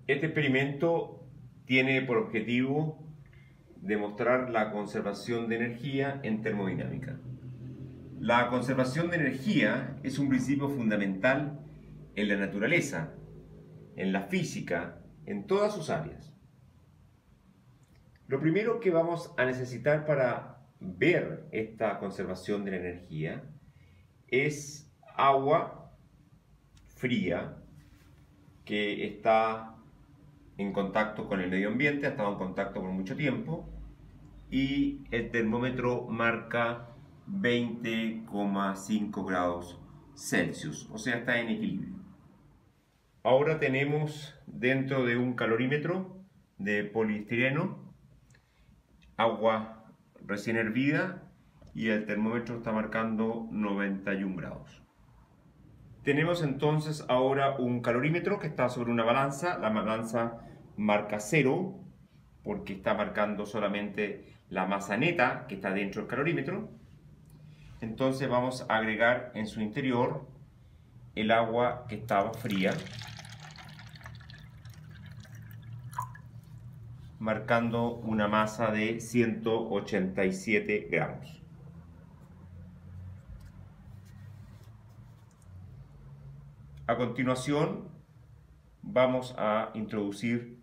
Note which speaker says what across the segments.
Speaker 1: Este experimento tiene por objetivo demostrar la conservación de energía en termodinámica. La conservación de energía es un principio fundamental en la naturaleza, en la física, en todas sus áreas. Lo primero que vamos a necesitar para ver esta conservación de la energía es agua fría que está en contacto con el medio ambiente, ha estado en contacto por mucho tiempo, y el termómetro marca 20,5 grados Celsius, o sea, está en equilibrio. Ahora tenemos dentro de un calorímetro de poliestireno agua recién hervida y el termómetro está marcando 91 grados. Tenemos entonces ahora un calorímetro que está sobre una balanza. La balanza marca 0 porque está marcando solamente la masa neta que está dentro del calorímetro. Entonces vamos a agregar en su interior el agua que estaba fría, marcando una masa de 187 gramos. A continuación vamos a introducir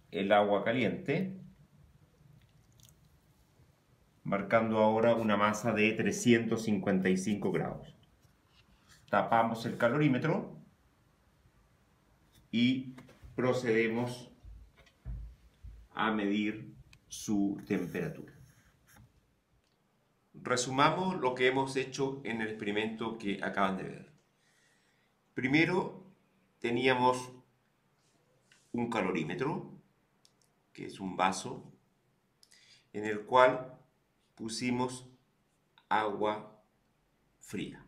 Speaker 1: el agua caliente, marcando ahora una masa de 355 grados. Tapamos el calorímetro y procedemos a medir su temperatura. Resumamos lo que hemos hecho en el experimento que acaban de ver. Primero teníamos un calorímetro, que es un vaso, en el cual pusimos agua fría.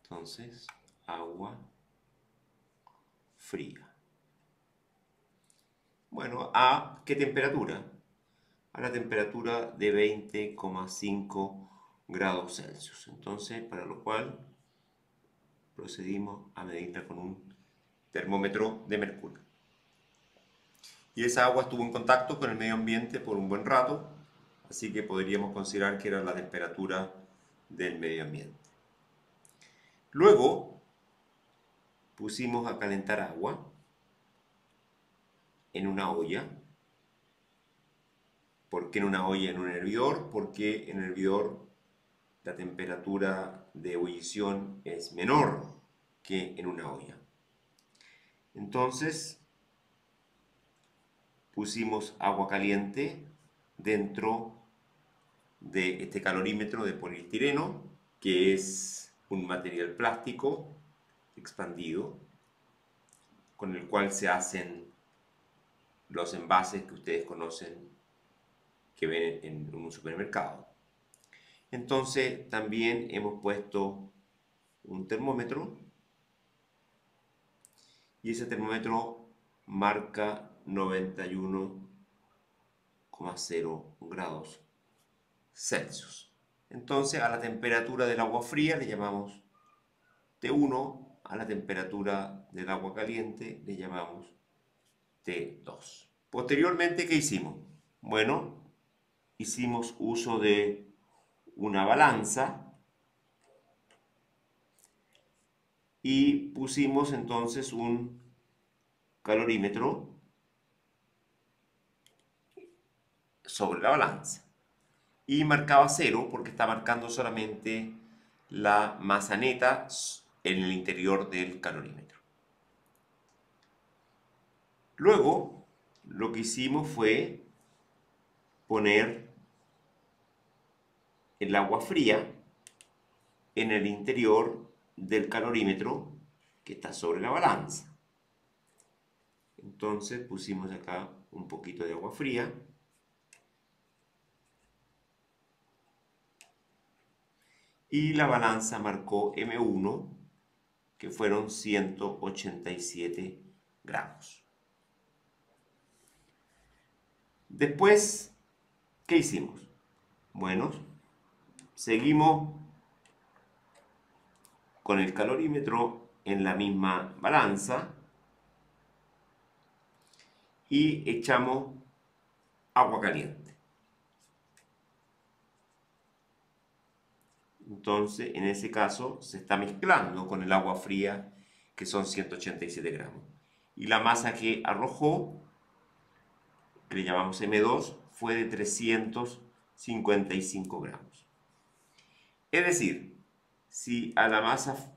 Speaker 1: Entonces, agua fría. Bueno, ¿a qué temperatura? A la temperatura de 20,5 grados Celsius. Entonces, para lo cual procedimos a medirla con un termómetro de mercurio. Y esa agua estuvo en contacto con el medio ambiente por un buen rato, así que podríamos considerar que era la temperatura del medio ambiente. Luego pusimos a calentar agua en una olla. ¿Por qué en una olla en un hervidor? Porque en el hervidor la temperatura de ebullición es menor que en una olla. Entonces pusimos agua caliente dentro de este calorímetro de poliestireno, que es un material plástico expandido con el cual se hacen los envases que ustedes conocen que ven en un supermercado. Entonces también hemos puesto un termómetro y ese termómetro marca 91,0 grados Celsius. Entonces a la temperatura del agua fría le llamamos T1, a la temperatura del agua caliente le llamamos T2. Posteriormente, ¿qué hicimos? Bueno, hicimos uso de una balanza y pusimos entonces un calorímetro sobre la balanza y marcaba 0 porque está marcando solamente la masa neta en el interior del calorímetro. Luego lo que hicimos fue poner el agua fría en el interior del calorímetro que está sobre la balanza. Entonces pusimos acá un poquito de agua fría y la balanza marcó M1, que fueron 187 gramos. Después, ¿qué hicimos? Bueno, seguimos con el calorímetro en la misma balanza y echamos agua caliente. Entonces, en ese caso, se está mezclando con el agua fría, que son 187 gramos. Y la masa que arrojó, que le llamamos M2, fue de 355 gramos. Es decir, si a la masa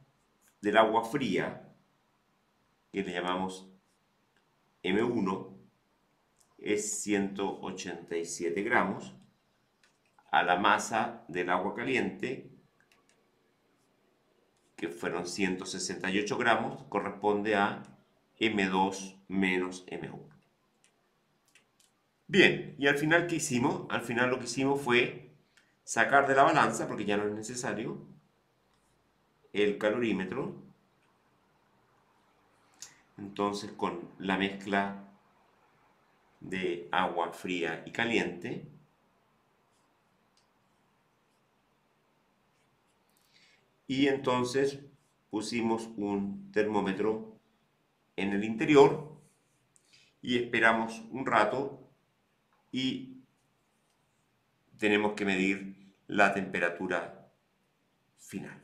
Speaker 1: del agua fría, que le llamamos M1, es 187 gramos, a la masa del agua caliente, que fueron 168 gramos, corresponde a M2 menos M1. Bien, y al final, ¿qué hicimos? Al final lo que hicimos fue sacar de la balanza, porque ya no es necesario, el calorímetro. Entonces, con la mezcla de agua fría y caliente, y entonces pusimos un termómetro en el interior y esperamos un rato y tenemos que medir la temperatura final.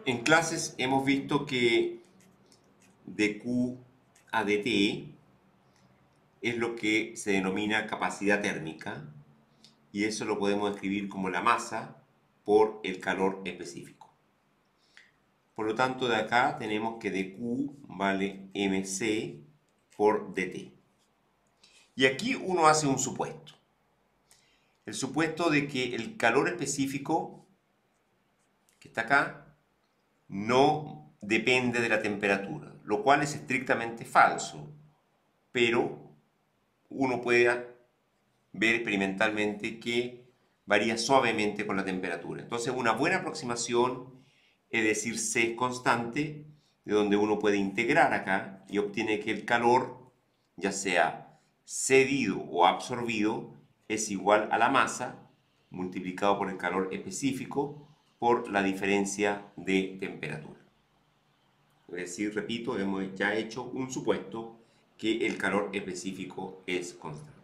Speaker 1: En clases hemos visto que dQ a dt es lo que se denomina capacidad térmica y eso lo podemos escribir como la masa por el calor específico. Por lo tanto, de acá tenemos que dQ vale mc por dt. Y aquí uno hace un supuesto. El supuesto de que el calor específico que está acá no depende de la temperatura, lo cual es estrictamente falso, pero uno puede ver experimentalmente que varía suavemente con la temperatura. Entonces, una buena aproximación es decir C es constante, de donde uno puede integrar acá y obtiene que el calor, ya sea cedido o absorbido, es igual a la masa multiplicado por el calor específico por la diferencia de temperatura. Es decir, repito, hemos ya hecho un supuesto que el calor específico es constante.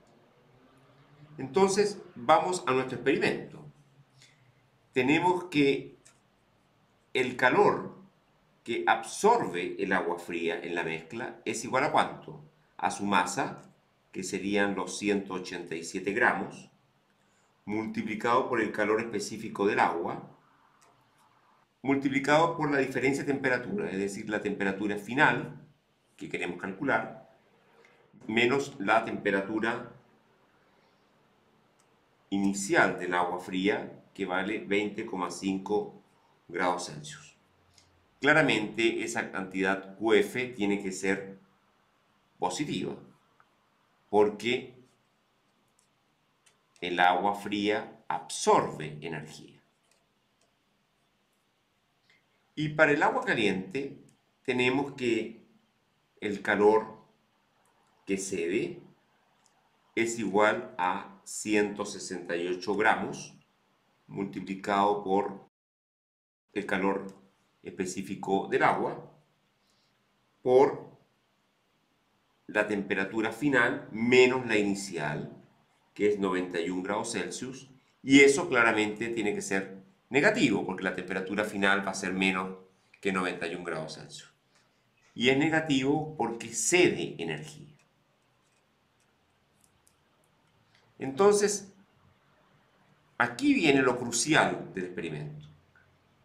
Speaker 1: Entonces, vamos a nuestro experimento. Tenemos que el calor que absorbe el agua fría en la mezcla es igual a ¿cuánto? A su masa, que serían los 187 gramos, multiplicado por el calor específico del agua, multiplicado por la diferencia de temperatura, es decir, la temperatura final que queremos calcular, menos la temperatura inicial del agua fría, que vale 20,5 grados Celsius. Claramente esa cantidad QF tiene que ser positiva, porque el agua fría absorbe energía. Y para el agua caliente tenemos que el calor que cede es igual a 168 gramos multiplicado por el calor específico del agua por la temperatura final menos la inicial, que es 91 grados Celsius, y eso claramente tiene que ser negativo, porque la temperatura final va a ser menos que 91 grados Celsius. Y es negativo porque cede energía. Entonces, aquí viene lo crucial del experimento.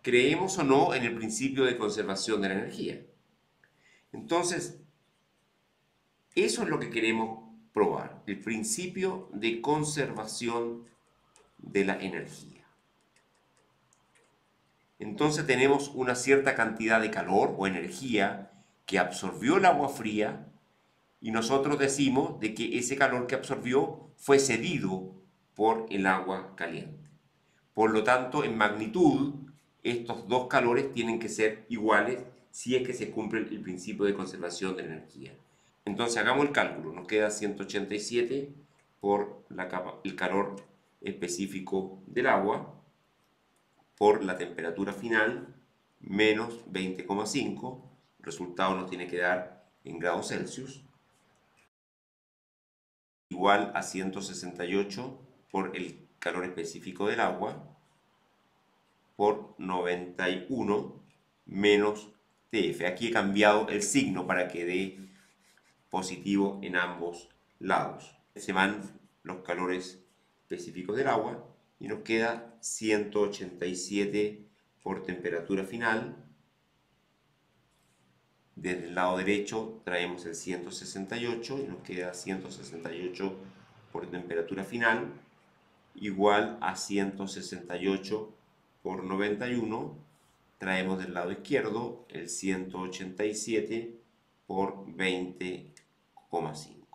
Speaker 1: Creemos o no en el principio de conservación de la energía. Entonces, eso es lo que queremos probar, el principio de conservación de la energía. Entonces tenemos una cierta cantidad de calor o energía que absorbió el agua fría y nosotros decimos de que ese calor que absorbió fue cedido por el agua caliente. Por lo tanto, en magnitud, estos dos calores tienen que ser iguales si es que se cumple el principio de conservación de la energía. Entonces hagamos el cálculo, nos queda 187 por el calor específico del agua por la temperatura final menos 20,5, el resultado nos tiene que dar en grados Celsius, igual a 168 por el calor específico del agua por 91 menos TF. Aquí he cambiado el signo para que dé positivo en ambos lados. Se van los calores específicos del agua y nos queda 187 por temperatura final. Desde el lado derecho traemos el 168 y nos queda 168 por temperatura final igual a 168 por 91. Traemos del lado izquierdo el 187 por 20,5.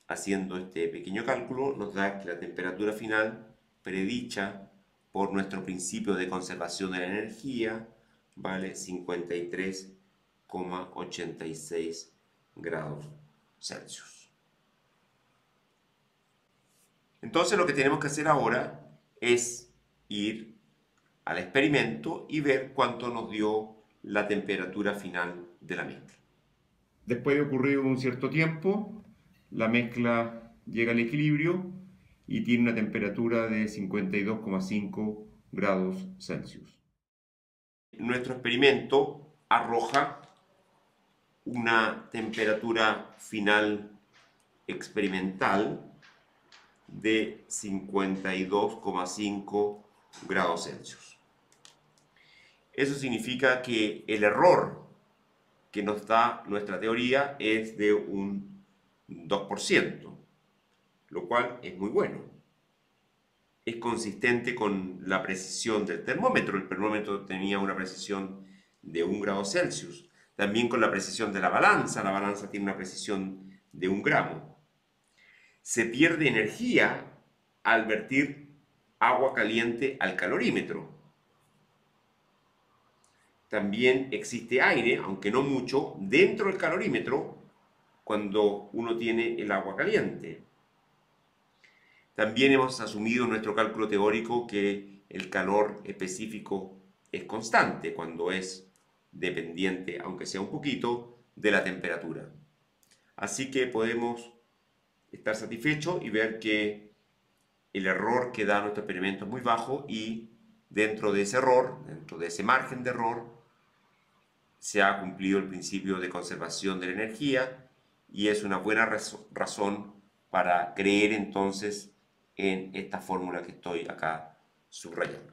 Speaker 1: Haciendo este pequeño cálculo nos da que la temperatura final predicha por nuestro principio de conservación de la energía vale 53,86 grados Celsius. Entonces lo que tenemos que hacer ahora es ir al experimento y ver cuánto nos dio la temperatura final de la mezcla. Después de ocurrido un cierto tiempo, la mezcla llega al equilibrio y tiene una temperatura de 52,5 grados Celsius. Nuestro experimento arroja una temperatura final experimental de 52,5 grados Celsius. Eso significa que el error que nos da nuestra teoría es de un 2%, lo cual es muy bueno. Es consistente con la precisión del termómetro. El termómetro tenía una precisión de 1 grado Celsius. También con la precisión de la balanza tiene una precisión de 1 gramo. Se pierde energía al vertir agua caliente al calorímetro. También existe aire, aunque no mucho, dentro del calorímetro cuando uno tiene el agua caliente. También hemos asumido en nuestro cálculo teórico que el calor específico es constante cuando es dependiente, aunque sea un poquito, de la temperatura. Así que podemos estar satisfechos y ver que el error que da nuestro experimento es muy bajo y dentro de ese error, dentro de ese margen de error, se ha cumplido el principio de conservación de la energía y es una buena razón para creer entonces en esta fórmula que estoy acá subrayando.